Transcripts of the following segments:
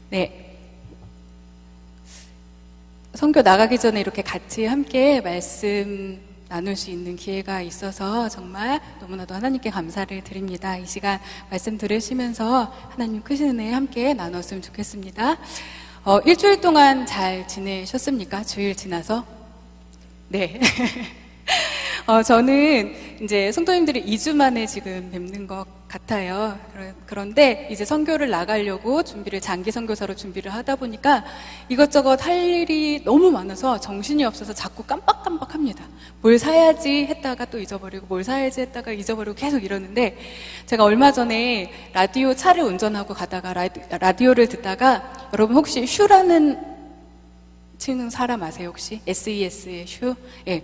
네. 선교 나가기 전에 이렇게 같이 함께 말씀 나눌 수 있는 기회가 있어서 정말 너무나도 하나님께 감사를 드립니다. 이 시간 말씀 들으시면서 하나님 크신 은혜 함께 나눴으면 좋겠습니다. 일주일 동안 잘 지내셨습니까? 주일 지나서? 네. 저는 이제 성도님들이 2주 만에 지금 뵙는 것 같아요. 그런데 이제 선교를 나가려고 장기 선교사로 준비를 하다 보니까 이것저것 할 일이 너무 많아서 정신이 없어서 자꾸 깜빡깜빡합니다. 뭘 사야지 했다가 또 잊어버리고 뭘 사야지 했다가 잊어버리고 계속 이러는데, 제가 얼마 전에 라디오 차를 운전하고 가다가 라디오를 듣다가, 여러분 혹시 슈라는 치는 사람 아세요 혹시? SES의 슈? 예,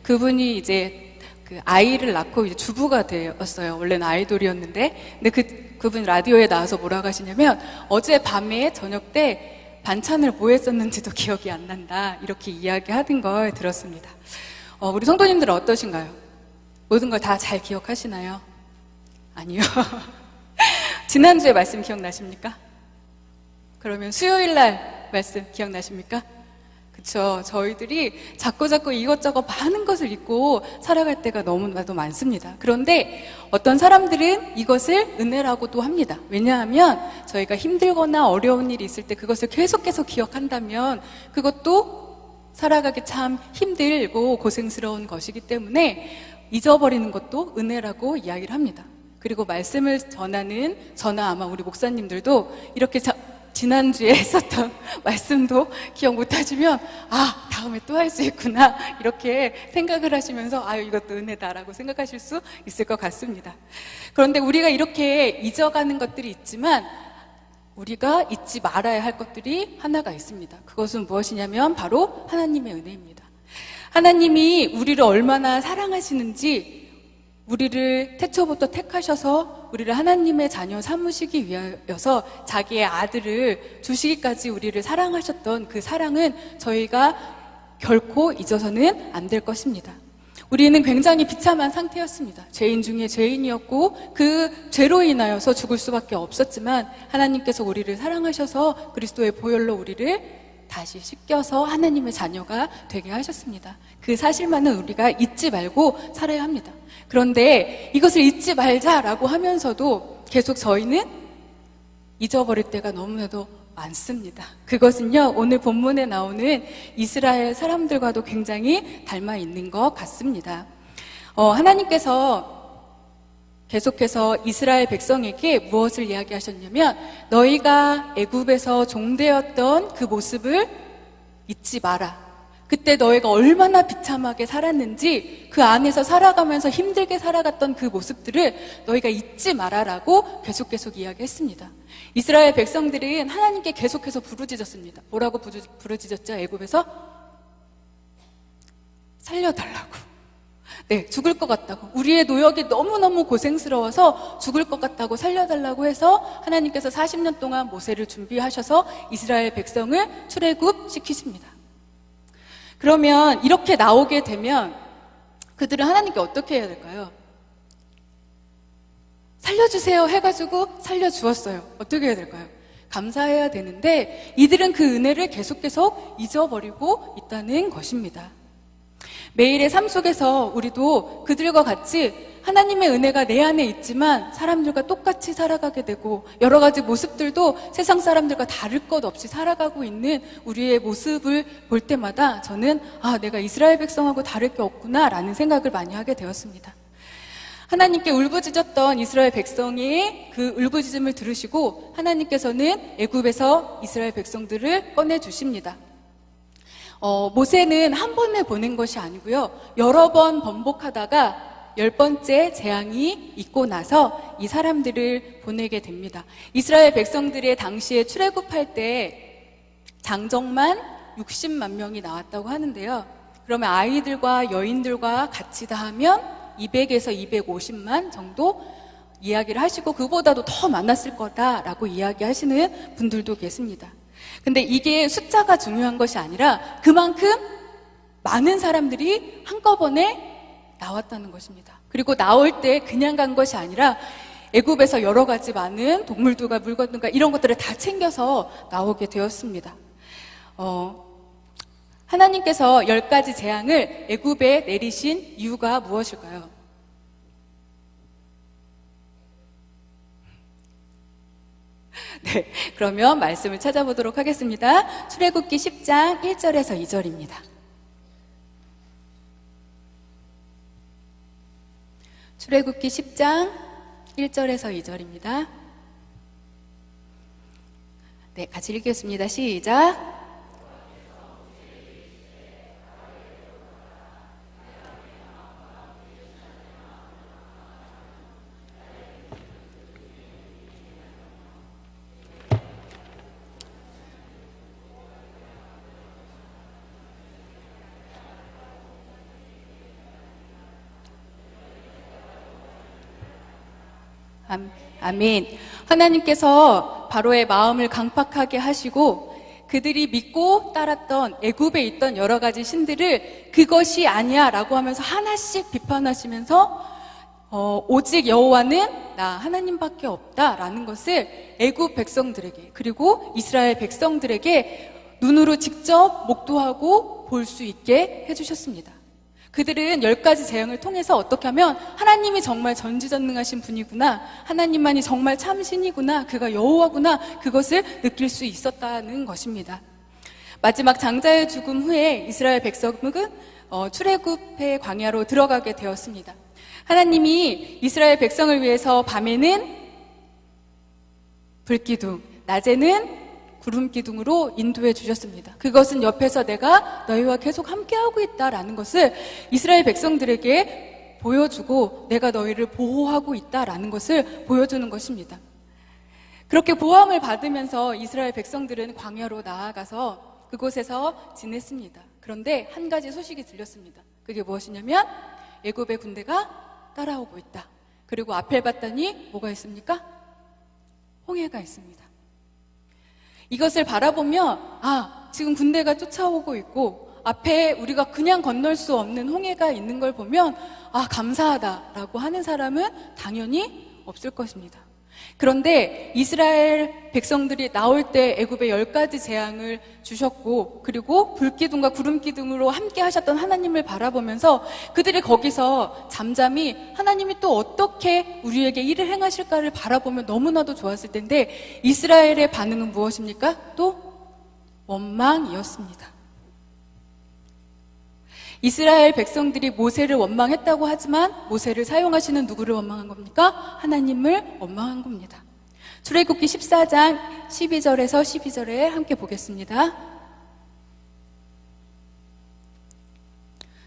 그분이 이제 그 아이를 낳고 이제 주부가 되었어요. 원래는 아이돌이었는데, 근데 그분 라디오에 나와서 뭐라고 하시냐면, 어제 밤에 저녁 때 반찬을 뭐 했었는지도 기억이 안 난다, 이렇게 이야기하는 걸 들었습니다. 우리 성도님들은 어떠신가요? 모든 걸 다 잘 기억하시나요? 아니요. 지난주에 말씀 기억나십니까? 그러면 수요일 날 말씀 기억나십니까? 그쵸. 저희들이 자꾸 이것저것 많은 것을 잊고 살아갈 때가 너무나도 많습니다. 그런데 어떤 사람들은 이것을 은혜라고도 합니다. 왜냐하면 저희가 힘들거나 어려운 일이 있을 때 그것을 계속 기억한다면 그것도 살아가기 참 힘들고 고생스러운 것이기 때문에 잊어버리는 것도 은혜라고 이야기를 합니다. 그리고 말씀을 전하는 저나 아마 우리 목사님들도 이렇게 지난주에 했었던 말씀도 기억 못하시면, 다음에 또 할 수 있구나, 이렇게 생각을 하시면서 이것도 은혜다라고 생각하실 수 있을 것 같습니다. 그런데 우리가 이렇게 잊어가는 것들이 있지만 우리가 잊지 말아야 할 것들이 하나가 있습니다. 그것은 무엇이냐면 바로 하나님의 은혜입니다. 하나님이 우리를 얼마나 사랑하시는지, 우리를 태초부터 택하셔서 우리를 하나님의 자녀 삼으시기 위하여서 자기의 아들을 주시기까지 우리를 사랑하셨던 그 사랑은 저희가 결코 잊어서는 안 될 것입니다. 우리는 굉장히 비참한 상태였습니다. 죄인 중에 죄인이었고 그 죄로 인하여서 죽을 수밖에 없었지만 하나님께서 우리를 사랑하셔서 그리스도의 보혈로 우리를 다시 씻겨서 하나님의 자녀가 되게 하셨습니다. 그 사실만은 우리가 잊지 말고 살아야 합니다. 그런데 이것을 잊지 말자라고 하면서도 계속 저희는 잊어버릴 때가 너무나도 많습니다. 그것은요, 오늘 본문에 나오는 이스라엘 사람들과도 굉장히 닮아 있는 것 같습니다. 하나님께서 계속해서 이스라엘 백성에게 무엇을 이야기하셨냐면, 너희가 애굽에서 종되었던 그 모습을 잊지 마라. 그때 너희가 얼마나 비참하게 살았는지, 그 안에서 살아가면서 힘들게 살아갔던 그 모습들을 너희가 잊지 마라라고 계속 이야기했습니다. 이스라엘 백성들은 하나님께 계속해서 부르짖었습니다. 뭐라고 부르짖었죠? 애굽에서? 살려달라고. 네, 죽을 것 같다고. 우리의 노역이 너무너무 고생스러워서 죽을 것 같다고 살려달라고 해서 하나님께서 40년 동안 모세를 준비하셔서 이스라엘 백성을 출애굽 시키십니다. 그러면 이렇게 나오게 되면 그들은 하나님께 어떻게 해야 될까요? 살려주세요 해가지고 살려주었어요. 어떻게 해야 될까요? 감사해야 되는데 이들은 그 은혜를 계속 잊어버리고 있다는 것입니다. 매일의 삶 속에서 우리도 그들과 같이 하나님의 은혜가 내 안에 있지만 사람들과 똑같이 살아가게 되고, 여러 가지 모습들도 세상 사람들과 다를 것 없이 살아가고 있는 우리의 모습을 볼 때마다 저는 내가 이스라엘 백성하고 다를 게 없구나 라는 생각을 많이 하게 되었습니다. 하나님께 울부짖었던 이스라엘 백성의 그 울부짖음을 들으시고 하나님께서는 애굽에서 이스라엘 백성들을 꺼내주십니다. 모세는 한 번에 보낸 것이 아니고요, 여러 번 번복하다가 10번째 재앙이 있고 나서 이 사람들을 보내게 됩니다. 이스라엘 백성들의 당시에 출애굽할 때 장정만 60만 명이 나왔다고 하는데요, 그러면 아이들과 여인들과 같이 다 하면 200에서 250만 정도 이야기를 하시고, 그보다도 더 많았을 거다라고 이야기하시는 분들도 계십니다. 근데 이게 숫자가 중요한 것이 아니라 그만큼 많은 사람들이 한꺼번에 나왔다는 것입니다. 그리고 나올 때 그냥 간 것이 아니라 애굽에서 여러 가지 많은 동물들과 물건들과 이런 것들을 다 챙겨서 나오게 되었습니다. 하나님께서 10가지 재앙을 애굽에 내리신 이유가 무엇일까요? 네, 그러면 말씀을 찾아보도록 하겠습니다. 출애굽기 10장 1절에서 2절입니다. 출애굽기 10장 1절에서 2절입니다. 네, 같이 읽겠습니다. 시작. 아멘. 하나님께서 바로의 마음을 강팍하게 하시고 그들이 믿고 따랐던 애굽에 있던 여러 가지 신들을 그것이 아니야 라고 하면서 하나씩 비판하시면서 오직 여호와는 나 하나님밖에 없다라는 것을 애굽 백성들에게 그리고 이스라엘 백성들에게 눈으로 직접 목도하고 볼 수 있게 해주셨습니다. 그들은 10가지 재앙을 통해서 어떻게 하면 하나님이 정말 전지전능하신 분이구나, 하나님만이 정말 참신이구나, 그가 여호와구나, 그것을 느낄 수 있었다는 것입니다. 마지막 장자의 죽음 후에 이스라엘 백성은 출애굽의 광야로 들어가게 되었습니다. 하나님이 이스라엘 백성을 위해서 밤에는 불기둥, 낮에는 구름기둥으로 인도해 주셨습니다. 그것은 옆에서 내가 너희와 계속 함께하고 있다라는 것을 이스라엘 백성들에게 보여주고 내가 너희를 보호하고 있다라는 것을 보여주는 것입니다. 그렇게 보호함을 받으면서 이스라엘 백성들은 광야로 나아가서 그곳에서 지냈습니다. 그런데 한 가지 소식이 들렸습니다. 그게 무엇이냐면 애굽의 군대가 따라오고 있다. 그리고 앞을 봤더니 뭐가 있습니까? 홍해가 있습니다. 이것을 바라보며 지금 군대가 쫓아오고 있고 앞에 우리가 그냥 건널 수 없는 홍해가 있는 걸 보면 감사하다라고 하는 사람은 당연히 없을 것입니다. 그런데 이스라엘 백성들이 나올 때 애굽에 10가지 재앙을 주셨고 그리고 불기둥과 구름기둥으로 함께 하셨던 하나님을 바라보면서 그들이 거기서 잠잠히 하나님이 또 어떻게 우리에게 일을 행하실까를 바라보면 너무나도 좋았을 텐데 이스라엘의 반응은 무엇입니까? 또 원망이었습니다. 이스라엘 백성들이 모세를 원망했다고 하지만 모세를 사용하시는 누구를 원망한 겁니까? 하나님을 원망한 겁니다. 출애굽기 14장 12절에서 12절에 함께 보겠습니다.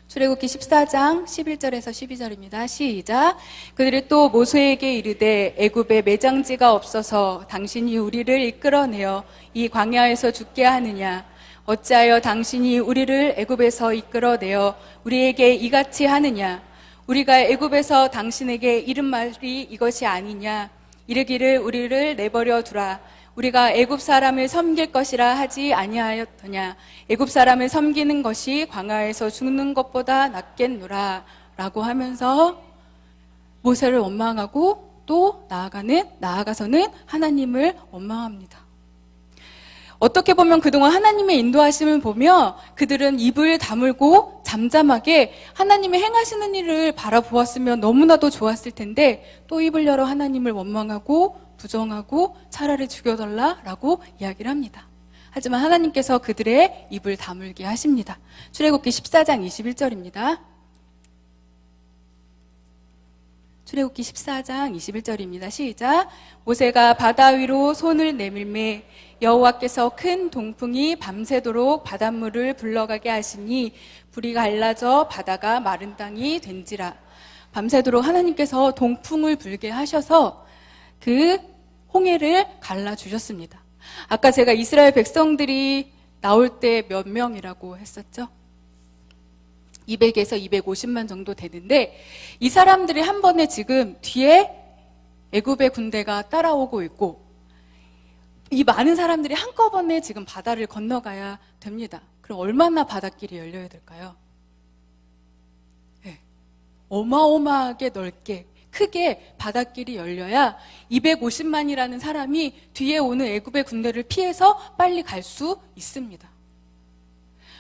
출애굽기 14장 11절에서 12절입니다. 시작. 그들이 또 모세에게 이르되 애굽에 매장지가 없어서 당신이 우리를 이끌어내어 이 광야에서 죽게 하느냐? 어찌하여 당신이 우리를 애굽에서 이끌어내어 우리에게 이같이 하느냐? 우리가 애굽에서 당신에게 이른 말이 이것이 아니냐? 이르기를 우리를 내버려 두라. 우리가 애굽 사람을 섬길 것이라 하지 아니하였더냐? 애굽 사람을 섬기는 것이 광야에서 죽는 것보다 낫겠노라. 라고 하면서 모세를 원망하고 또 나아가서는 하나님을 원망합니다. 어떻게 보면 그동안 하나님의 인도하심을 보며 그들은 입을 다물고 잠잠하게 하나님의 행하시는 일을 바라보았으면 너무나도 좋았을 텐데 또 입을 열어 하나님을 원망하고 부정하고 차라리 죽여달라라고 이야기를 합니다. 하지만 하나님께서 그들의 입을 다물게 하십니다. 출애굽기 14장 21절입니다. 출애굽기 14장 21절입니다. 시작. 모세가 바다 위로 손을 내밀매 여호와께서 큰 동풍이 밤새도록 바닷물을 불러가게 하시니 불이 갈라져 바다가 마른 땅이 된지라. 밤새도록 하나님께서 동풍을 불게 하셔서 그 홍해를 갈라주셨습니다. 아까 제가 이스라엘 백성들이 나올 때 몇 명이라고 했었죠? 200에서 250만 정도 되는데 이 사람들이 한 번에 지금 뒤에 애굽의 군대가 따라오고 있고 이 많은 사람들이 한꺼번에 지금 바다를 건너가야 됩니다. 그럼 얼마나 바닷길이 열려야 될까요? 네. 어마어마하게 넓게 크게 바닷길이 열려야 250만이라는 사람이 뒤에 오는 애굽의 군대를 피해서 빨리 갈 수 있습니다.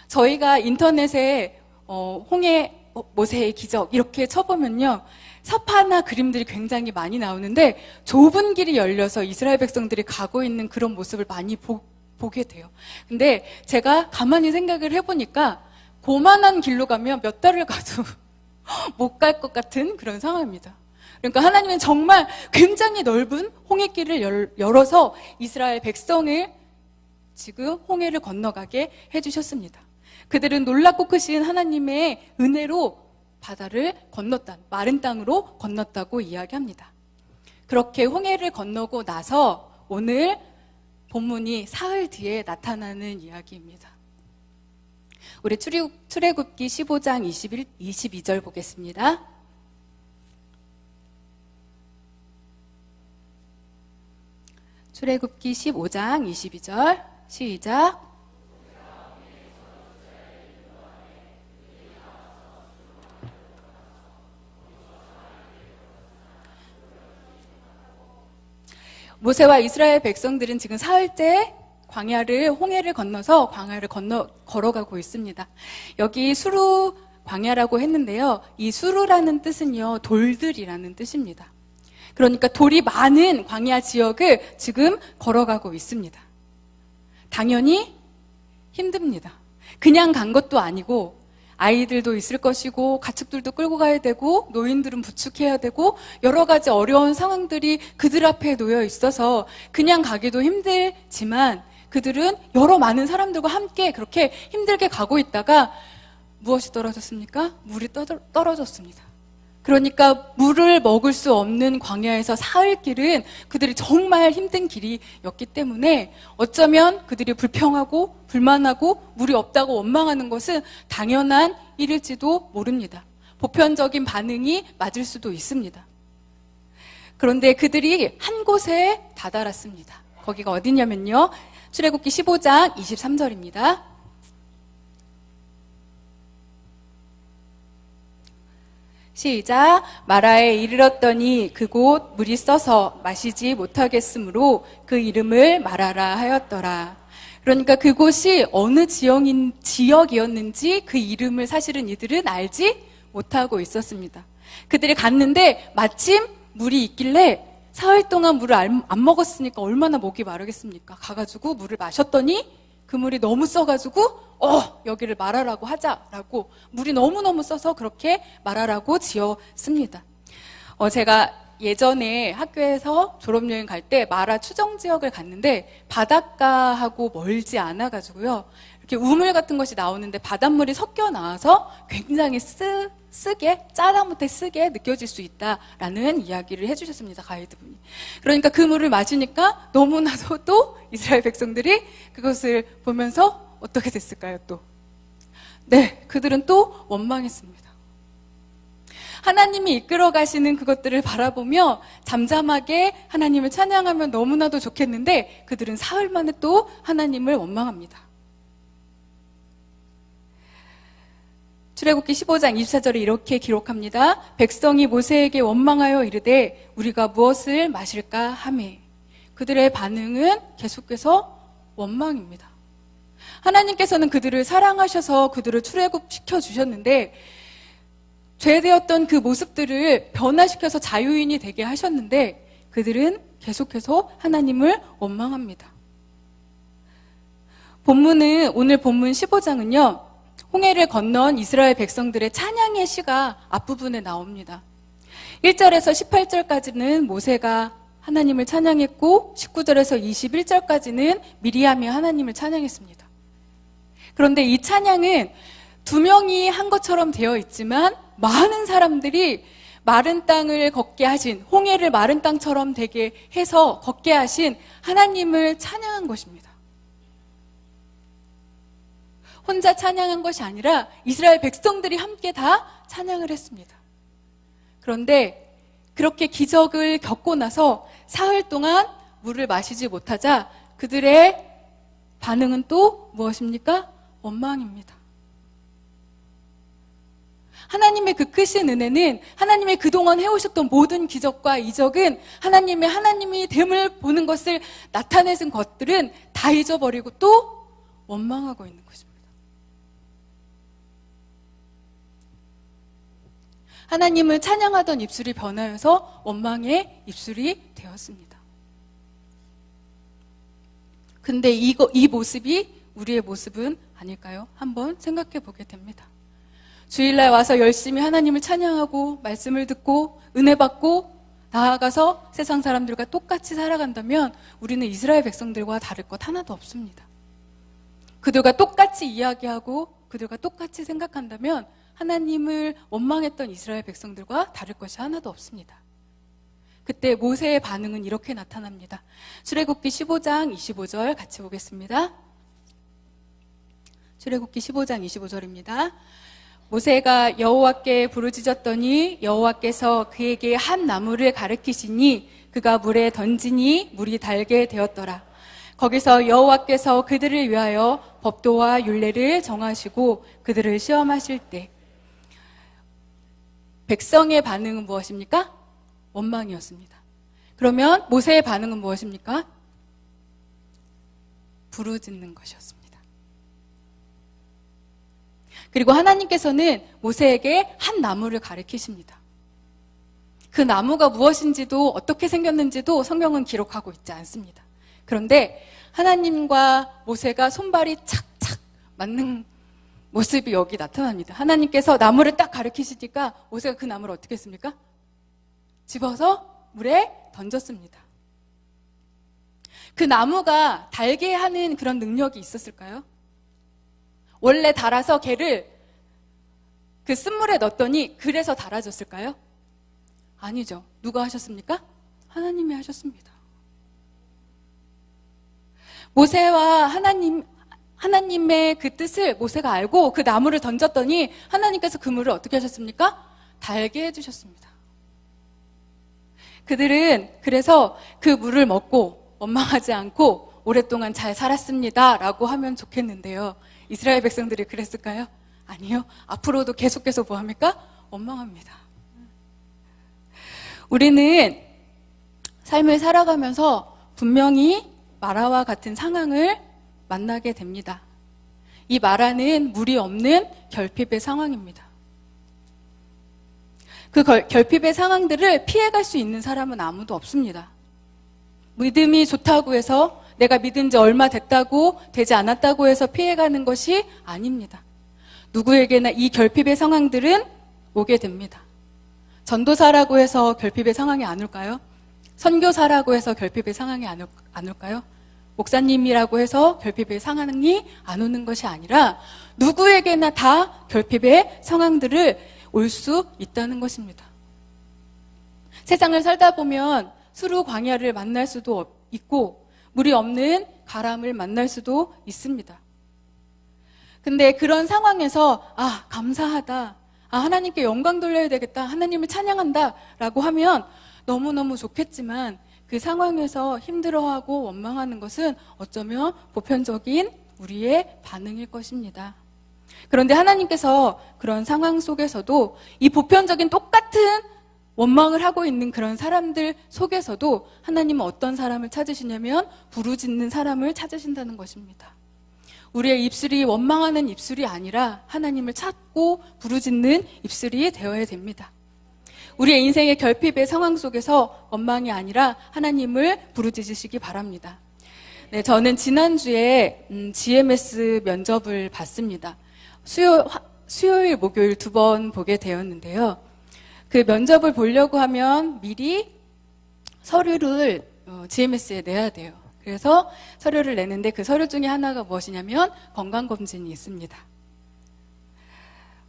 저희가 인터넷에 홍해 모세의 기적 이렇게 쳐보면요, 서파나 그림들이 굉장히 많이 나오는데 좁은 길이 열려서 이스라엘 백성들이 가고 있는 그런 모습을 많이 보게 돼요. 근데 제가 가만히 생각을 해보니까 고만한 길로 가면 몇 달을 가도 못 갈 것 같은 그런 상황입니다. 그러니까 하나님은 정말 굉장히 넓은 홍해길을 열어서 이스라엘 백성을 지금 홍해를 건너가게 해주셨습니다. 그들은 놀랍고 크신 하나님의 은혜로 바다를 건넜다, 마른 땅으로 건넜다고 이야기합니다. 그렇게 홍해를 건너고 나서 오늘 본문이 사흘 뒤에 나타나는 이야기입니다. 우리 출애굽기 15장 22절 보겠습니다. 출애굽기 15장 22절 시작. 모세와 이스라엘 백성들은 지금 사흘째 홍해를 건너서 광야를 걸어가고 있습니다. 여기 수루 광야라고 했는데요. 이 수루라는 뜻은요, 돌들이라는 뜻입니다. 그러니까 돌이 많은 광야 지역을 지금 걸어가고 있습니다. 당연히 힘듭니다. 그냥 간 것도 아니고 아이들도 있을 것이고 가축들도 끌고 가야 되고 노인들은 부축해야 되고 여러 가지 어려운 상황들이 그들 앞에 놓여 있어서 그냥 가기도 힘들지만 그들은 여러 많은 사람들과 함께 그렇게 힘들게 가고 있다가 무엇이 떨어졌습니까? 물이 떨어졌습니다. 그러니까 물을 먹을 수 없는 광야에서 사흘 길은 그들이 정말 힘든 길이었기 때문에 어쩌면 그들이 불평하고 불만하고 물이 없다고 원망하는 것은 당연한 일일지도 모릅니다. 보편적인 반응이 맞을 수도 있습니다. 그런데 그들이 한 곳에 다다랐습니다. 거기가 어디냐면요, 출애굽기 15장 23절입니다. 시작. 마라에 이르렀더니 그곳 물이 써서 마시지 못하겠으므로 그 이름을 마라라 하였더라. 그러니까 그곳이 어느 지역이었는지 그 이름을 사실은 이들은 알지 못하고 있었습니다. 그들이 갔는데 마침 물이 있길래 사흘 동안 물을 안 먹었으니까 얼마나 목이 마르겠습니까? 가가지고 물을 마셨더니 그 물이 너무 써가지고 여기를 마라라고 하자라고, 물이 너무너무 써서 그렇게 마라라고 지었습니다. 제가 예전에 학교에서 졸업여행 갈 때 마라 추정 지역을 갔는데 바닷가하고 멀지 않아가지고요, 이렇게 우물 같은 것이 나오는데 바닷물이 섞여 나와서 굉장히 쓰게, 짜다못해 쓰게 느껴질 수 있다라는 이야기를 해주셨습니다, 가이드분이. 그러니까 그 물을 마시니까 너무나도 또 이스라엘 백성들이 그것을 보면서 어떻게 됐을까요, 또? 네, 그들은 또 원망했습니다. 하나님이 이끌어 가시는 그것들을 바라보며 잠잠하게 하나님을 찬양하면 너무나도 좋겠는데 그들은 사흘 만에 또 하나님을 원망합니다. 출애굽기 15장 24절에 이렇게 기록합니다. 백성이 모세에게 원망하여 이르되 우리가 무엇을 마실까 하매. 그들의 반응은 계속해서 원망입니다. 하나님께서는 그들을 사랑하셔서 그들을 출애굽시켜 주셨는데 죄되었던 그 모습들을 변화시켜서 자유인이 되게 하셨는데 그들은 계속해서 하나님을 원망합니다. 오늘 본문 15장은요, 홍해를 건넌 이스라엘 백성들의 찬양의 시가 앞부분에 나옵니다. 1절에서 18절까지는 모세가 하나님을 찬양했고 19절에서 21절까지는 미리암이 하나님을 찬양했습니다. 그런데 이 찬양은 두 명이 한 것처럼 되어 있지만 많은 사람들이 마른 땅을 걷게 하신, 홍해를 마른 땅처럼 되게 해서 걷게 하신 하나님을 찬양한 것입니다. 혼자 찬양한 것이 아니라 이스라엘 백성들이 함께 다 찬양을 했습니다. 그런데 그렇게 기적을 겪고 나서 사흘 동안 물을 마시지 못하자 그들의 반응은 또 무엇입니까? 원망입니다. 하나님의 그 크신 은혜는 하나님의 그동안 해오셨던 모든 기적과 이적은 하나님이 됨을 보는 것을 나타내는 것들은 다 잊어버리고 또 원망하고 있는 것입니다. 하나님을 찬양하던 입술이 변하여서 원망의 입술이 되었습니다. 근데 이 모습이 우리의 모습은 아닐까요? 한번 생각해 보게 됩니다. 주일날 와서 열심히 하나님을 찬양하고 말씀을 듣고 은혜 받고 나아가서 세상 사람들과 똑같이 살아간다면 우리는 이스라엘 백성들과 다를 것 하나도 없습니다. 그들과 똑같이 이야기하고 그들과 똑같이 생각한다면 하나님을 원망했던 이스라엘 백성들과 다를 것이 하나도 없습니다. 그때 모세의 반응은 이렇게 나타납니다. 출애굽기 15장 25절 같이 보겠습니다. 출애굽기 15장 25절입니다. 모세가 여호와께 부르짖었더니 여호와께서 그에게 한 나무를 가리키시니 그가 물에 던지니 물이 달게 되었더라. 거기서 여호와께서 그들을 위하여 법도와 율례를 정하시고 그들을 시험하실 때 백성의 반응은 무엇입니까? 원망이었습니다. 그러면 모세의 반응은 무엇입니까? 부르짖는 것이었습니다. 그리고 하나님께서는 모세에게 한 나무를 가리키십니다. 그 나무가 무엇인지도 어떻게 생겼는지도 성경은 기록하고 있지 않습니다. 그런데 하나님과 모세가 손발이 착착 맞는 모습이 여기 나타납니다. 하나님께서 나무를 딱 가리키시니까 모세가 그 나무를 어떻게 했습니까? 집어서 물에 던졌습니다. 그 나무가 달게 하는 그런 능력이 있었을까요? 원래 달아서 걔를 그 쓴물에 넣었더니 그래서 달아졌을까요? 아니죠. 누가 하셨습니까? 하나님이 하셨습니다. 모세와 하나님의 그 뜻을 모세가 알고 그 나무를 던졌더니 하나님께서 그 물을 어떻게 하셨습니까? 달게 해주셨습니다. 그들은 그래서 그 물을 먹고 원망하지 않고 오랫동안 잘 살았습니다 라고 하면 좋겠는데요. 이스라엘 백성들이 그랬을까요? 아니요. 앞으로도 계속해서 뭐합니까? 원망합니다. 우리는 삶을 살아가면서 분명히 마라와 같은 상황을 만나게 됩니다. 이 마라는 물이 없는 결핍의 상황입니다. 그 결핍의 상황들을 피해갈 수 있는 사람은 아무도 없습니다. 믿음이 좋다고 해서 내가 믿은 지 얼마 됐다고 되지 않았다고 해서 피해가는 것이 아닙니다. 누구에게나 이 결핍의 상황들은 오게 됩니다. 전도사라고 해서 결핍의 상황이 안 올까요? 선교사라고 해서 결핍의 상황이 안 올까요? 목사님이라고 해서 결핍의 상황이 안 오는 것이 아니라 누구에게나 다 결핍의 상황들을 올 수 있다는 것입니다. 세상을 살다 보면 수루 광야를 만날 수도 있고 물이 없는 가람을 만날 수도 있습니다. 근데 그런 상황에서 감사하다. 하나님께 영광 돌려야 되겠다. 하나님을 찬양한다. 라고 하면 너무너무 좋겠지만 그 상황에서 힘들어하고 원망하는 것은 어쩌면 보편적인 우리의 반응일 것입니다. 그런데 하나님께서 그런 상황 속에서도 이 보편적인 똑같은 원망을 하고 있는 그런 사람들 속에서도 하나님은 어떤 사람을 찾으시냐면 부르짖는 사람을 찾으신다는 것입니다. 우리의 입술이 원망하는 입술이 아니라 하나님을 찾고 부르짖는 입술이 되어야 됩니다. 우리의 인생의 결핍의 상황 속에서 원망이 아니라 하나님을 부르짖으시기 바랍니다. 네, 저는 지난주에 GMS 면접을 봤습니다. 수요일, 목요일 2번 보게 되었는데요. 그 면접을 보려고 하면 미리 서류를 GMS에 내야 돼요. 그래서 서류를 내는데 그 서류 중에 하나가 무엇이냐면 건강검진이 있습니다.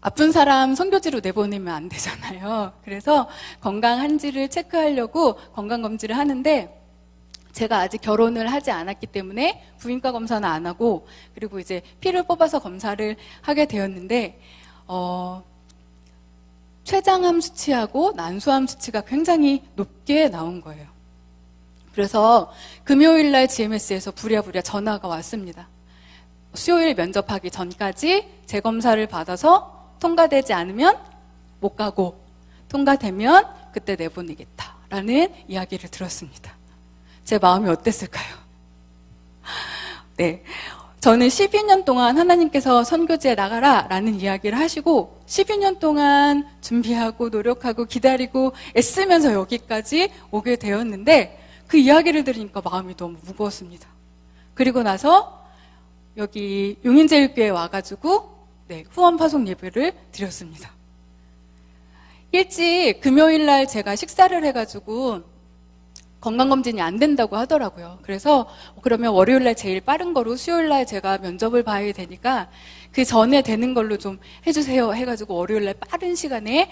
아픈 사람 선교지로 내보내면 안 되잖아요. 그래서 건강한지를 체크하려고 건강검진을 하는데 제가 아직 결혼을 하지 않았기 때문에 부인과 검사는 안 하고 그리고 이제 피를 뽑아서 검사를 하게 되었는데 췌장암 수치하고 난소암 수치가 굉장히 높게 나온 거예요. 그래서 금요일 날 GMS에서 부랴부랴 전화가 왔습니다. 수요일 면접하기 전까지 재검사를 받아서 통과되지 않으면 못 가고 통과되면 그때 내보내겠다라는 이야기를 들었습니다. 제 마음이 어땠을까요? 네. 저는 12년 동안 하나님께서 선교지에 나가라 라는 이야기를 하시고 12년 동안 준비하고 노력하고 기다리고 애쓰면서 여기까지 오게 되었는데 그 이야기를 들으니까 마음이 너무 무거웠습니다. 그리고 나서 여기 용인제일교회에 와가지고 후원 파송 예배를 드렸습니다. 일찍 금요일날 제가 식사를 해가지고 건강검진이 안 된다고 하더라고요. 그래서 그러면 월요일날 제일 빠른 거로 수요일날 제가 면접을 봐야 되니까 그 전에 되는 걸로 좀 해주세요 해가지고 월요일날 빠른 시간에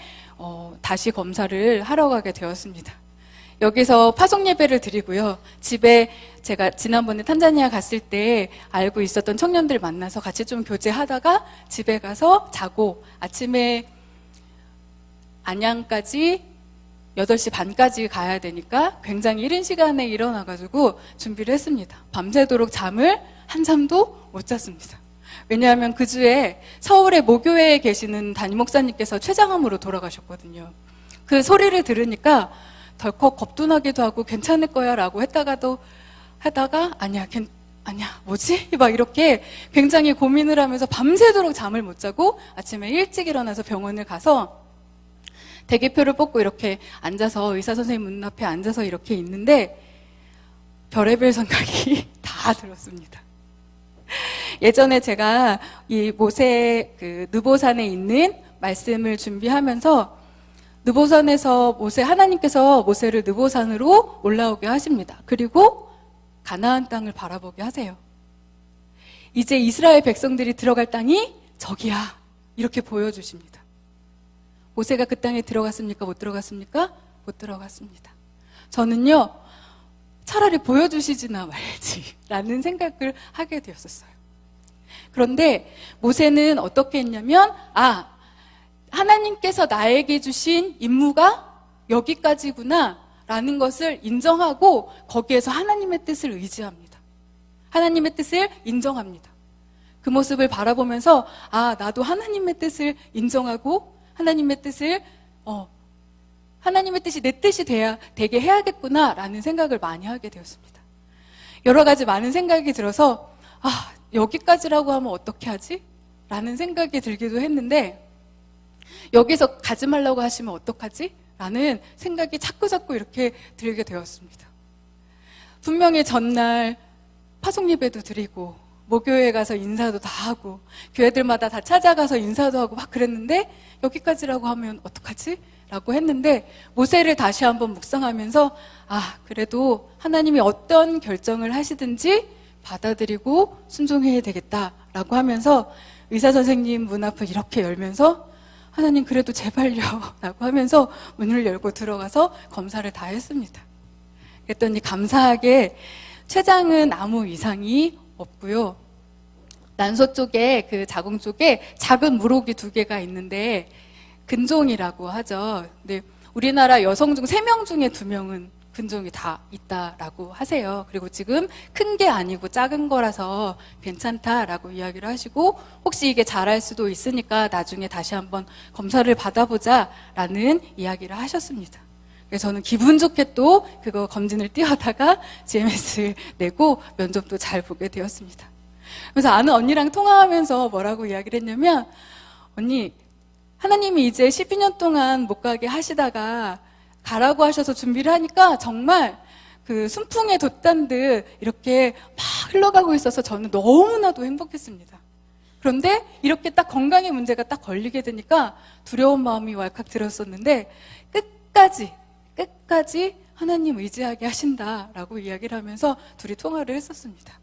다시 검사를 하러 가게 되었습니다. 여기서 파송 예배를 드리고요. 집에 제가 지난번에 탄자니아 갔을 때 알고 있었던 청년들 만나서 같이 좀 교제하다가 집에 가서 자고 아침에 안양까지 8시 반까지 가야 되니까 굉장히 이른 시간에 일어나가지고 준비를 했습니다. 밤새도록 잠을 한잠도 못 잤습니다. 왜냐하면 그 주에 서울의 모교회에 계시는 담임 목사님께서 췌장암으로 돌아가셨거든요. 그 소리를 들으니까 덜컥 겁도 나기도 하고 괜찮을 거야 라고 하다가 아니야 뭐지? 막 이렇게 굉장히 고민을 하면서 밤새도록 잠을 못 자고 아침에 일찍 일어나서 병원을 가서 대기표를 뽑고 이렇게 앉아서 의사 선생님 문 앞에 앉아서 이렇게 있는데 별의별 생각이 다 들었습니다. 예전에 제가 이 모세 느보산에 있는 말씀을 준비하면서 느보산에서 하나님께서 모세를 느보산으로 올라오게 하십니다. 그리고 가나안 땅을 바라보게 하세요. 이제 이스라엘 백성들이 들어갈 땅이 저기야 이렇게 보여주십니다. 모세가 그 땅에 들어갔습니까? 못 들어갔습니까? 못 들어갔습니다. 저는요, 차라리 보여주시지나 말지 라는 생각을 하게 되었었어요. 그런데 모세는 어떻게 했냐면 하나님께서 나에게 주신 임무가 여기까지구나 라는 것을 인정하고 거기에서 하나님의 뜻을 의지합니다. 하나님의 뜻을 인정합니다. 그 모습을 바라보면서 나도 하나님의 뜻을 인정하고 하나님의 뜻이 내 뜻이 되게 해야겠구나라는 생각을 많이 하게 되었습니다. 여러 가지 많은 생각이 들어서 여기까지라고 하면 어떻게 하지? 라는 생각이 들기도 했는데 여기서 가지 말라고 하시면 어떡하지? 라는 생각이 자꾸 이렇게 들게 되었습니다. 분명히 전날 파송 예배도 드리고 모교회에 가서 인사도 다 하고 교회들마다 다 찾아가서 인사도 하고 막 그랬는데 여기까지라고 하면 어떡하지? 라고 했는데 모세를 다시 한번 묵상하면서 그래도 하나님이 어떤 결정을 하시든지 받아들이고 순종해야 되겠다라고 하면서 의사 선생님 문 앞을 이렇게 열면서 하나님 그래도 제발요 라고 하면서 문을 열고 들어가서 검사를 다 했습니다. 그랬더니 감사하게 췌장은 아무 이상이 없고요. 난소 쪽에 그 자궁 쪽에 작은 물혹이 2개가 있는데 근종이라고 하죠. 근데 우리나라 여성 중 3명 중에 2명은 근종이 다 있다라고 하세요. 그리고 지금 큰 게 아니고 작은 거라서 괜찮다라고 이야기를 하시고 혹시 이게 자랄 수도 있으니까 나중에 다시 한번 검사를 받아보자라는 이야기를 하셨습니다. 그래서 저는 기분 좋게 또 그거 검진을 뛰어다가 GMS를 내고 면접도 잘 보게 되었습니다. 그래서 아는 언니랑 통화하면서 뭐라고 이야기를 했냐면 언니 하나님이 이제 12년 동안 못 가게 하시다가 가라고 하셔서 준비를 하니까 정말 그 순풍에 돛단 듯 이렇게 막 흘러가고 있어서 저는 너무나도 행복했습니다. 그런데 이렇게 딱 건강의 문제가 딱 걸리게 되니까 두려운 마음이 왈칵 들었었는데 끝까지 하나님 의지하게 하신다라고 이야기를 하면서 둘이 통화를 했었습니다.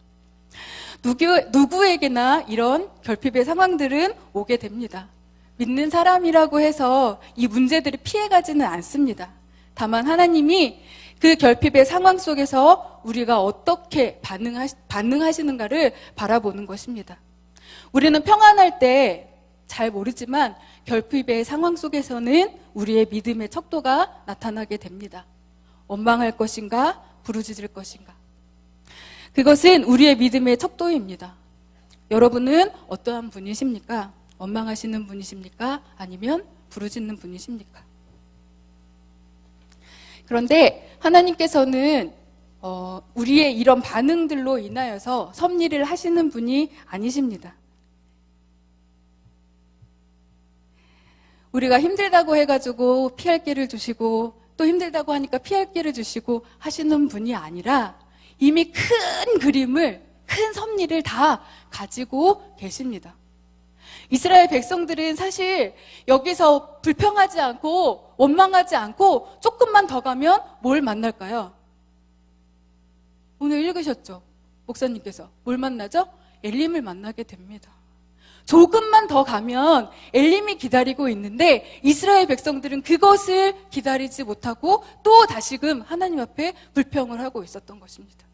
누구에게나 이런 결핍의 상황들은 오게 됩니다. 믿는 사람이라고 해서 이 문제들을 피해가지는 않습니다. 다만 하나님이 그 결핍의 상황 속에서 우리가 어떻게 반응하시는가를 바라보는 것입니다. 우리는 평안할 때 잘 모르지만 결핍의 상황 속에서는 우리의 믿음의 척도가 나타나게 됩니다. 원망할 것인가 부르짖을 것인가. 그것은 우리의 믿음의 척도입니다. 여러분은 어떠한 분이십니까? 원망하시는 분이십니까? 아니면 부르짖는 분이십니까? 그런데 하나님께서는 우리의 이런 반응들로 인하여서 섭리를 하시는 분이 아니십니다. 우리가 힘들다고 해가지고 피할 길을 주시고 또 힘들다고 하니까 피할 길을 주시고 하시는 분이 아니라 이미 큰 그림을, 큰 섭리를 다 가지고 계십니다. 이스라엘 백성들은 사실 여기서 불평하지 않고 원망하지 않고 조금만 더 가면 뭘 만날까요? 오늘 읽으셨죠? 목사님께서 뭘 만나죠? 엘림을 만나게 됩니다. 조금만 더 가면 엘림이 기다리고 있는데 이스라엘 백성들은 그것을 기다리지 못하고 또 다시금 하나님 앞에 불평을 하고 있었던 것입니다.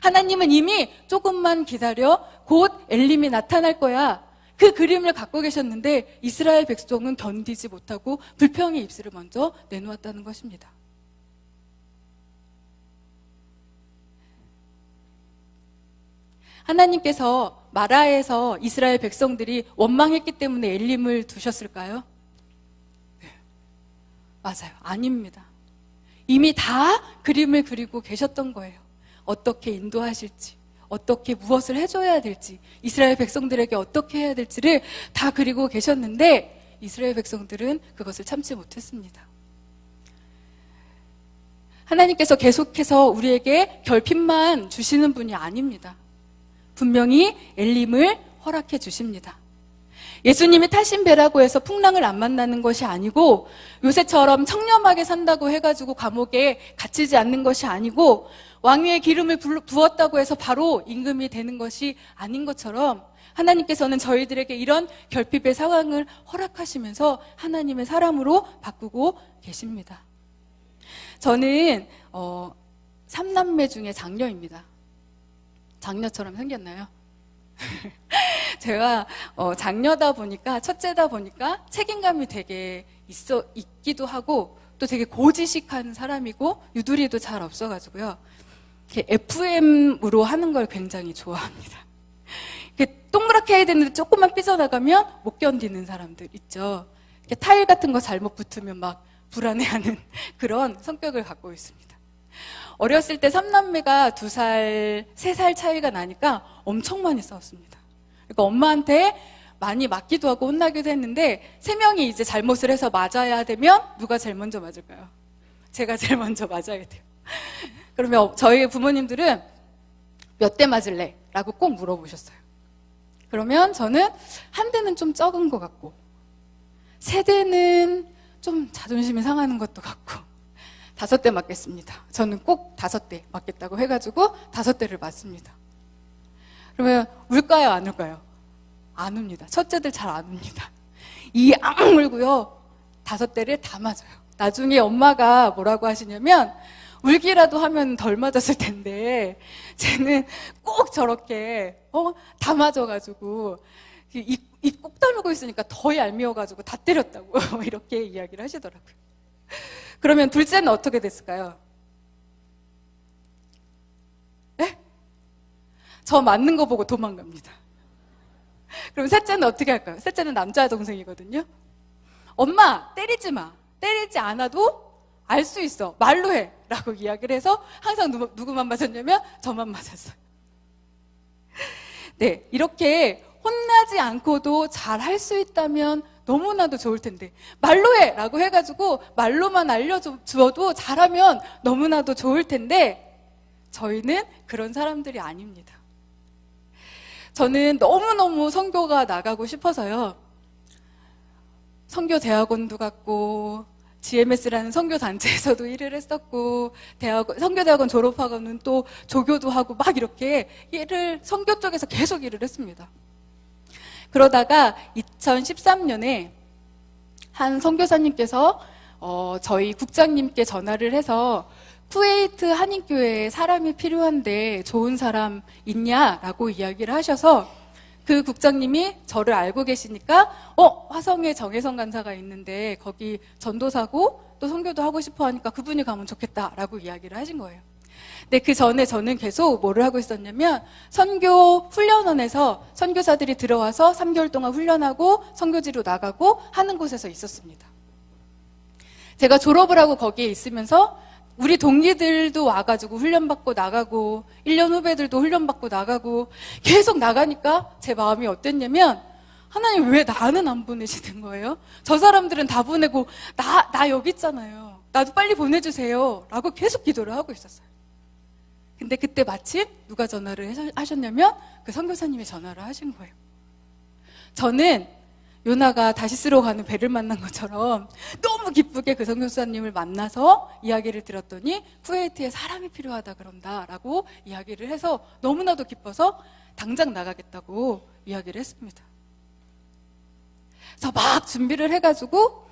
하나님은 이미 조금만 기다려 곧 엘림이 나타날 거야, 그 그림을 갖고 계셨는데 이스라엘 백성은 견디지 못하고 불평의 입술을 먼저 내놓았다는 것입니다. 하나님께서 마라에서 이스라엘 백성들이 원망했기 때문에 엘림을 두셨을까요? 네. 맞아요. 아닙니다. 이미 다 그림을 그리고 계셨던 거예요. 어떻게 인도하실지, 어떻게 무엇을 해줘야 될지, 이스라엘 백성들에게 어떻게 해야 될지를 다 그리고 계셨는데 이스라엘 백성들은 그것을 참지 못했습니다. 하나님께서 계속해서 우리에게 결핍만 주시는 분이 아닙니다. 분명히 엘림을 허락해 주십니다. 예수님이 타신 배라고 해서 풍랑을 안 만나는 것이 아니고 요새처럼 청렴하게 산다고 해가지고 감옥에 갇히지 않는 것이 아니고 왕위의 기름을 부었다고 해서 바로 임금이 되는 것이 아닌 것처럼 하나님께서는 저희들에게 이런 결핍의 상황을 허락하시면서 하나님의 사람으로 바꾸고 계십니다. 저는 3남매 중에 장녀입니다. 장녀처럼 생겼나요? 제가 장녀다 보니까, 첫째다 보니까 책임감이 되게 있기도 하고 또 되게 고지식한 사람이고 유두리도 잘 없어가지고요. FM으로 하는 걸 굉장히 좋아합니다. 동그랗게 해야 되는데 조금만 삐져나가면 못 견디는 사람들 있죠. 타일 같은 거 잘못 붙으면 막 불안해하는 그런 성격을 갖고 있습니다. 어렸을 때 3남매가 2살, 3살 차이가 나니까 엄청 많이 싸웠습니다. 그러니까 엄마한테 많이 맞기도 하고 혼나기도 했는데 3명이 이제 잘못을 해서 맞아야 되면 누가 제일 먼저 맞을까요? 제가 제일 먼저 맞아야 돼요. 그러면 저희 부모님들은 몇 대 맞을래? 라고 꼭 물어보셨어요. 그러면 저는 한 대는 좀 적은 것 같고 3대는 좀 자존심이 상하는 것도 같고 5대 맞겠습니다. 저는 꼭 5대 맞겠다고 해가지고 5대를 맞습니다. 그러면 울까요? 안 울까요? 안 웁니다. 첫째들 잘 안 웁니다. 앙 울고요. 5대를 다 맞아요. 나중에 엄마가 뭐라고 하시냐면 울기라도 하면 덜 맞았을 텐데 쟤는 꼭 저렇게 다 맞아가지고 입 꼭 다물고 있으니까 더 얄미워가지고 다 때렸다고 이렇게 이야기를 하시더라고요. 그러면 둘째는 어떻게 됐을까요? 네? 저 맞는 거 보고 도망갑니다. 그럼 셋째는 어떻게 할까요? 셋째는 남자 동생이거든요. 엄마 때리지 마. 때리지 않아도 알 수 있어. 말로 해. 라고 이야기를 해서 항상 누구만 맞았냐면 저만 맞았어요. 네, 이렇게 혼나지 않고도 잘 할 수 있다면 너무나도 좋을 텐데 말로 해! 라고 해가지고 말로만 알려주어도 잘하면 너무나도 좋을 텐데 저희는 그런 사람들이 아닙니다. 저는 너무너무 선교가 나가고 싶어서요. 선교대학원도 갔고 GMS라는 선교단체에서도 일을 했었고 선교대학원 졸업하고는 또 조교도 하고 막 이렇게 선교 쪽에서 계속 일을 했습니다. 그러다가 2013년에 한 선교사님께서 저희 국장님께 전화를 해서 쿠웨이트 한인교회에 사람이 필요한데 좋은 사람 있냐라고 이야기를 하셔서 그 국장님이 저를 알고 계시니까 화성에 정혜성 간사가 있는데 거기 전도사고 또 선교도 하고 싶어 하니까 그분이 가면 좋겠다라고 이야기를 하신 거예요. 근데 그 전에 저는 계속 뭐를 하고 있었냐면 선교 훈련원에서 선교사들이 들어와서 3개월 동안 훈련하고 선교지로 나가고 하는 곳에서 있었습니다. 제가 졸업을 하고 거기에 있으면서 우리 동기들도 와가지고 훈련받고 나가고 1년 후배들도 훈련받고 나가고 계속 나가니까 제 마음이 어땠냐면 하나님 왜 나는 안 보내시는 거예요? 저 사람들은 다 보내고 나 여기 있잖아요. 나도 빨리 보내주세요 라고 계속 기도를 하고 있었어요. 근데 그때 마침 누가 전화를 하셨냐면 그 선교사님이 전화를 하신 거예요. 저는 요나가 다시스로 가는 배를 만난 것처럼 너무 기쁘게 그 선교사님을 만나서 이야기를 들었더니 쿠웨이트에 사람이 필요하다 그런다라고 이야기를 해서 너무나도 기뻐서 당장 나가겠다고 이야기를 했습니다. 그래서 막 준비를 해가지고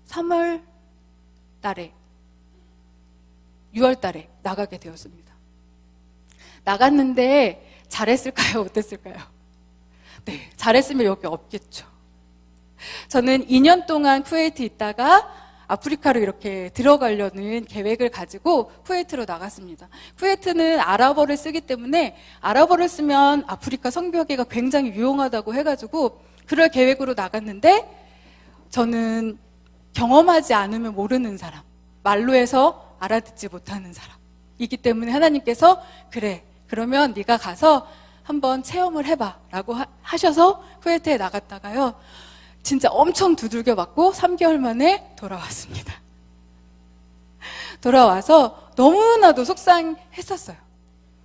3월 달에 6월 달에 나가게 되었습니다. 나갔는데 잘했을까요? 어땠을까요? 네, 잘했으면 여기 없겠죠. 저는 2년 동안 쿠웨이트에 있다가 아프리카로 이렇게 들어가려는 계획을 가지고 쿠웨이트로 나갔습니다. 쿠웨이트는 아랍어를 쓰기 때문에 아랍어를 쓰면 아프리카 선교하기가 굉장히 유용하다고 해가지고 그럴 계획으로 나갔는데 저는 경험하지 않으면 모르는 사람, 말로 해서 알아듣지 못하는 사람이기 때문에 하나님께서 그래, 그러면 네가 가서 한번 체험을 해봐 라고 하셔서 쿠웨이트에 나갔다가요 진짜 엄청 두들겨 맞고 3개월 만에 돌아왔습니다. 돌아와서 너무나도 속상했었어요.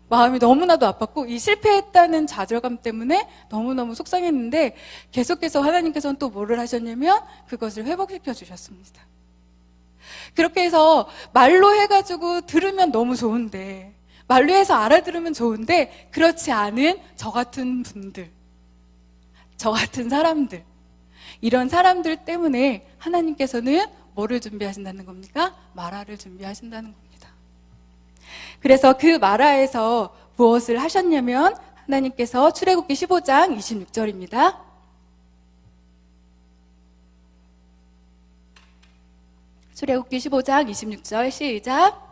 마음이 너무나도 아팠고 이 실패했다는 좌절감 때문에 너무너무 속상했는데 계속해서 하나님께서는 또 뭐를 하셨냐면 그것을 회복시켜 주셨습니다. 그렇게 해서 말로 해가지고 들으면 너무 좋은데 말로 해서 알아들으면 좋은데 그렇지 않은 저 같은 분들, 저 같은 사람들, 이런 사람들 때문에 하나님께서는 뭐를 준비하신다는 겁니까? 마라를 준비하신다는 겁니다. 그래서 그 마라에서 무엇을 하셨냐면 하나님께서 출애굽기 15장 26절입니다. 출애굽기 15장 26절 시작.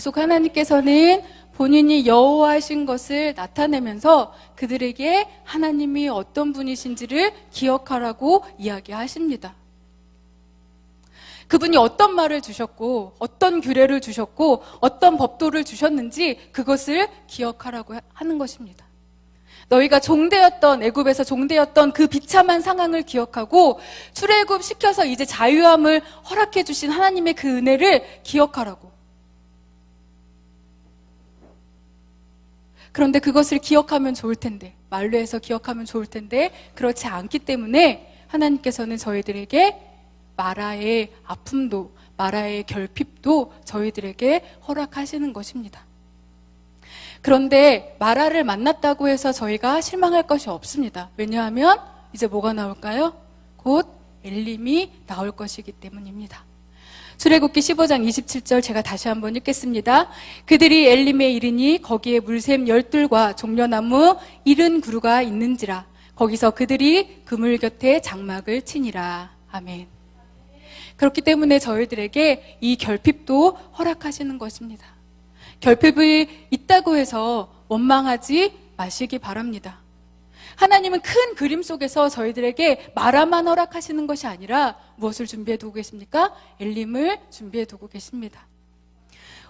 계속 하나님께서는 본인이 여호와이신 것을 나타내면서 그들에게 하나님이 어떤 분이신지를 기억하라고 이야기하십니다. 그분이 어떤 말을 주셨고 어떤 규례를 주셨고 어떤 법도를 주셨는지 그것을 기억하라고 하는 것입니다. 너희가 종되었던 애굽에서 종되었던 그 비참한 상황을 기억하고 출애굽 시켜서 이제 자유함을 허락해 주신 하나님의 그 은혜를 기억하라고. 그런데 그것을 기억하면 좋을 텐데, 말로 해서 기억하면 좋을 텐데 그렇지 않기 때문에 하나님께서는 저희들에게 마라의 아픔도, 마라의 결핍도 저희들에게 허락하시는 것입니다. 그런데 마라를 만났다고 해서 저희가 실망할 것이 없습니다. 왜냐하면 이제 뭐가 나올까요? 곧 엘림이 나올 것이기 때문입니다. 출애굽기 15장 27절 제가 다시 한번 읽겠습니다. 그들이 엘림에 이르니 거기에 물샘 10들과 종려나무 70그루가 있는지라 거기서 그들이 그물 곁에 장막을 치니라. 아멘. 그렇기 때문에 저희들에게 이 결핍도 허락하시는 것입니다. 결핍이 있다고 해서 원망하지 마시기 바랍니다. 하나님은 큰 그림 속에서 저희들에게 마라만 허락하시는 것이 아니라 무엇을 준비해 두고 계십니까? 엘림을 준비해 두고 계십니다.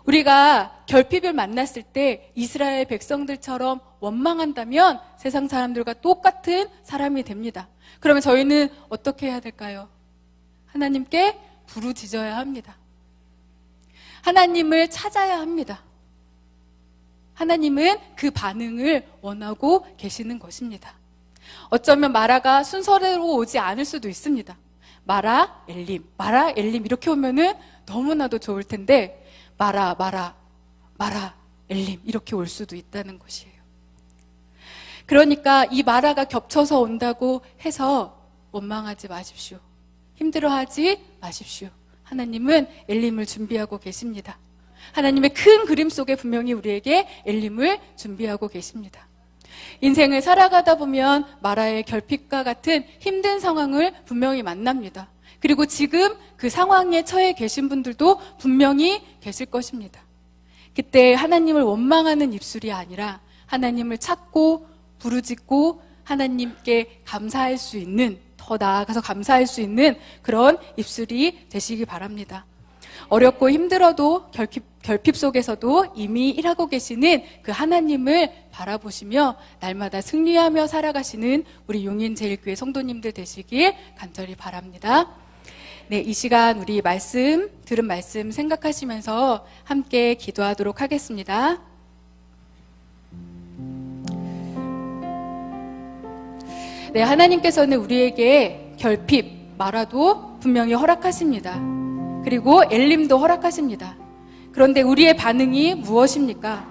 우리가 결핍을 만났을 때 이스라엘 백성들처럼 원망한다면 세상 사람들과 똑같은 사람이 됩니다. 그러면 저희는 어떻게 해야 될까요? 하나님께 부르짖어야 합니다. 하나님을 찾아야 합니다. 하나님은 그 반응을 원하고 계시는 것입니다. 어쩌면 마라가 순서대로 오지 않을 수도 있습니다. 마라, 엘림, 마라, 엘림 이렇게 오면은 너무나도 좋을 텐데 마라, 마라, 마라, 엘림 이렇게 올 수도 있다는 것이에요. 그러니까 이 마라가 겹쳐서 온다고 해서 원망하지 마십시오. 힘들어하지 마십시오. 하나님은 엘림을 준비하고 계십니다. 하나님의 큰 그림 속에 분명히 우리에게 엘림을 준비하고 계십니다. 인생을 살아가다 보면 마라의 결핍과 같은 힘든 상황을 분명히 만납니다. 그리고 지금 그 상황에 처해 계신 분들도 분명히 계실 것입니다. 그때 하나님을 원망하는 입술이 아니라 하나님을 찾고 부르짖고 하나님께 감사할 수 있는, 더 나아가서 감사할 수 있는 그런 입술이 되시기 바랍니다. 어렵고 힘들어도 결핍 속에서도 이미 일하고 계시는 그 하나님을 바라보시며 날마다 승리하며 살아가시는 우리 용인제일교회 성도님들 되시길 간절히 바랍니다. 네, 이 시간 우리 들은 말씀 생각하시면서 함께 기도하도록 하겠습니다. 네, 하나님께서는 우리에게 결핍, 마라도 분명히 허락하십니다. 그리고 엘림도 허락하십니다. 그런데 우리의 반응이 무엇입니까?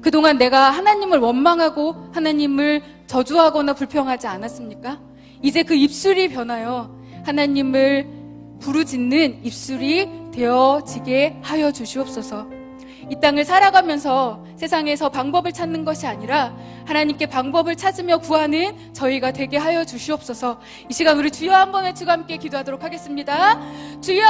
그동안 내가 하나님을 원망하고 하나님을 저주하거나 불평하지 않았습니까? 이제 그 입술이 변하여 하나님을 부르짖는 입술이 되어지게 하여 주시옵소서. 이 땅을 살아가면서 세상에서 방법을 찾는 것이 아니라 하나님께 방법을 찾으며 구하는 저희가 되게 하여 주시옵소서. 이 시간 우리 주여 한번 외치고 함께 기도하도록 하겠습니다. 주여!